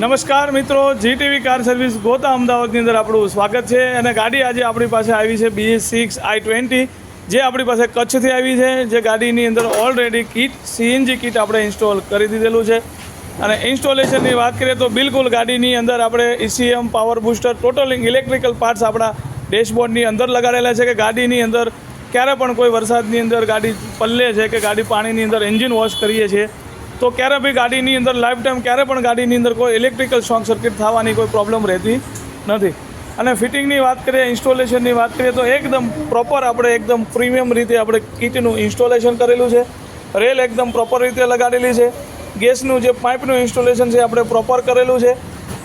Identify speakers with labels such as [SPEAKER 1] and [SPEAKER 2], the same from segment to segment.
[SPEAKER 1] નમસ્કાર મિત્રો, GTV car service ગોતા અમદાવાદની અંદર આપણું સ્વાગત છે. અને ગાડી આજે આપણી પાસે આવી છે BS6 i20, જે આપણી પાસે કચ્છથી આવી છે. જે ગાડીની અંદર ઓલરેડી કીટ CNG કીટ આપણે ઇન્સ્ટોલ કરી દીધેલું છે. અને ઇન્સ્ટોલેશનની વાત કરીએ તો બિલકુલ ગાડીની અંદર આપણે ECM, power booster, total electrical parts આપણા ડેશબોર્ડની અંદર લગાડેલા છે. કે ગાડીની અંદર ક્યારે પણ કોઈ વરસાદની અંદર ગાડી પલ્લે છે કે ગાડી પાણીની અંદર એન્જિન વોશ કરીએ છીએ તો ક્યારે બી ગાડીની અંદર લાઈફ ટાઈમ ક્યારે પણ ગાડીની અંદર કોઈ ઇલેક્ટ્રિકલ શોર્ટ સર્કિટ થવાની કોઈ પ્રોબ્લેમ રહેતી નથી. અને ફિટિંગની વાત કરીએ, ઇન્સ્ટોલેશનની વાત કરીએ તો એકદમ પ્રોપર આપણે એકદમ પ્રીમિયમ રીતે આપણે કીટનું ઇન્સ્ટોલેશન કરેલું છે. રેલ એકદમ પ્રોપર રીતે લગાડેલી છે. ગેસનું જે પાઇપનું ઇન્સ્ટોલેશન છે આપણે પ્રોપર કરેલું છે.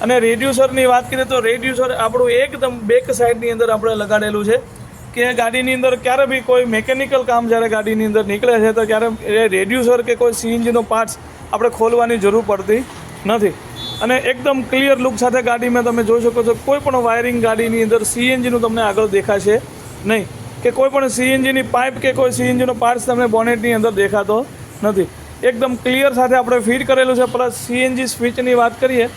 [SPEAKER 1] અને રેડ્યુસરની વાત કરીએ તો રેડ્યુસર આપણું એકદમ બેક સાઈડની અંદર આપણે લગાડેલું છે. કે ગાડીની અંદર ક્યારે બી કોઈ મેકેનિકલ કામ જ્યારે ગાડીની અંદર નીકળે છે તો ક્યારે રેડ્યુસર કે કોઈ CNGનો પાર્ટ્સ આપણે ખોલવાની જરૂર પડતી નથી. અને એકદમ ક્લિયર લુક સાથે ગાડીમાં તમે જોઈ શકો છો, કોઈ પણ વાયરિંગ ગાડીની અંદર CNGનું તમને આગળ દેખાશે નહીં, કે કોઈ પણ CNGની પાઇપ કે કોઈ CNGનો પાર્ટ્સ તમને બોનેટની અંદર દેખાતો નથી. એકદમ ક્લિયર સાથે આપણે ફિટ કરેલું છે. પ્લસ CNG સ્વિચની વાત કરીએ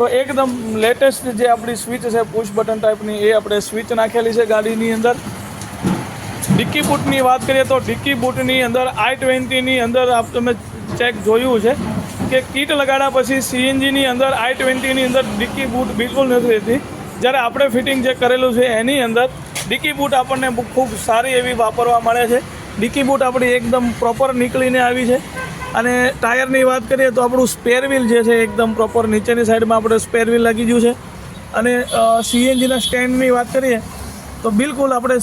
[SPEAKER 1] તો એકદમ લેટેસ્ટ જે આપણી સ્વિચ છે પુશ બટન ટાઈપની, એ આપણે સ્વિચ નાખેલી છે ગાડીની અંદર. ડિક્કી બૂટની વાત કરીએ તો ડિક્કી બૂટની અંદર i20ની અંદર તમે ચેક જોયું છે કે કીટ લગાડ્યા પછી CNGની અંદર i20ની અંદર ડિક્કી બૂટ બિલકુલ નથી રહેતી. જ્યારે આપણે ફિટિંગ જે કરેલું છે એની અંદર ડિક્કી બૂટ આપણને ખૂબ સારી એવી વાપરવા મળે છે. ડિક્કી બૂટ આપણી એકદમ પ્રોપર નીકળીને આવી છે. અને ટાયરની વાત કરીએ તો આપણું સ્પેર વ્હીલ જે છે એકદમ પ્રોપર નીચેની સાઈડમાં આપણે સ્પેર વ્હીલ લાગી ગયું છે. અને CNGના સ્ટેન્ડની વાત કરીએ તો બિલકુલ આપણે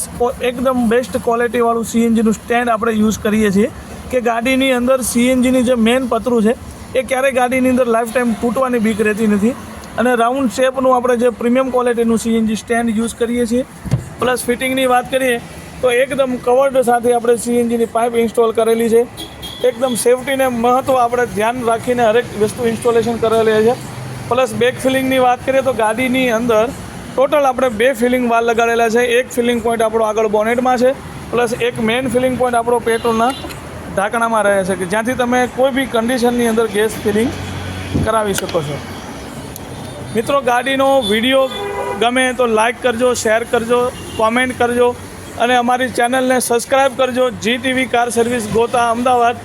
[SPEAKER 1] એકદમ બેસ્ટ ક્વોલિટીવાળું CNGનું સ્ટેન્ડ આપણે યુઝ કરીએ છીએ. કે ગાડીની અંદર CNGની જે મેન પતરું છે એ ક્યારેય ગાડીની અંદર લાઈફ ટાઈમ તૂટવાની બીક રહેતી નથી. અને રાઉન્ડ શેપનું આપણે જે પ્રીમિયમ ક્વોલિટીનું CNG સ્ટેન્ડ યુઝ કરીએ છીએ. પ્લસ ફિટિંગની વાત કરીએ તો એકદમ કવર્ડ સાથે આપણે CNGની પાઇપ ઇન્સ્ટોલ કરેલી છે. એકદમ સેફટીને મહત્ત્વ આપણે ધ્યાન રાખીને હરેક વસ્તુ ઇન્સ્ટોલેશન કરેલી છે. પ્લસ બેક ફિલિંગની વાત કરીએ તો ગાડીની અંદર ટોટલ આપણે 2 ફિલિંગ વાલ લગાડેલા છે. એક ફિલિંગ પોઈન્ટ આપણો આગળ બોનેટમાં છે, પ્લસ એક મેઇન ફિલિંગ પોઈન્ટ આપણો પેટ્રોલના ઢાંકણામાં રહે છે, કે જ્યાંથી તમે કોઈ બી કન્ડિશનની અંદર ગેસ ફિલિંગ કરાવી શકો છો. મિત્રો, ગાડીનો વિડીયો ગમે તો લાઈક કરજો, શેર કરજો, કોમેન્ટ કરજો અને અમારી ચેનલને સબસ્ક્રાઈબ કરજો. જીટીવી કાર સર્વિસ ગોતા અમદાવાદ.